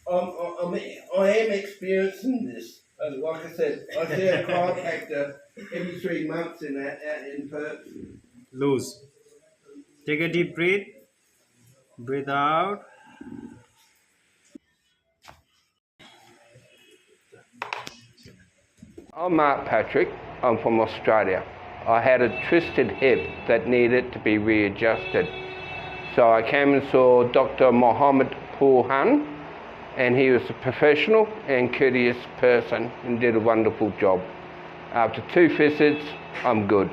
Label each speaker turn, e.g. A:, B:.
A: I am experiencing this. Like I said, I see a chiropractor every 3 months out in Perth.
B: Loose. Take a deep breath. Breathe out.
C: I'm Mark Patrick. I'm from Australia. I had a twisted hip that needed to be readjusted. So I came and saw Dr. Mohammed Pulhan, and he was a professional and courteous person and did a wonderful job. After 2 visits, I'm good.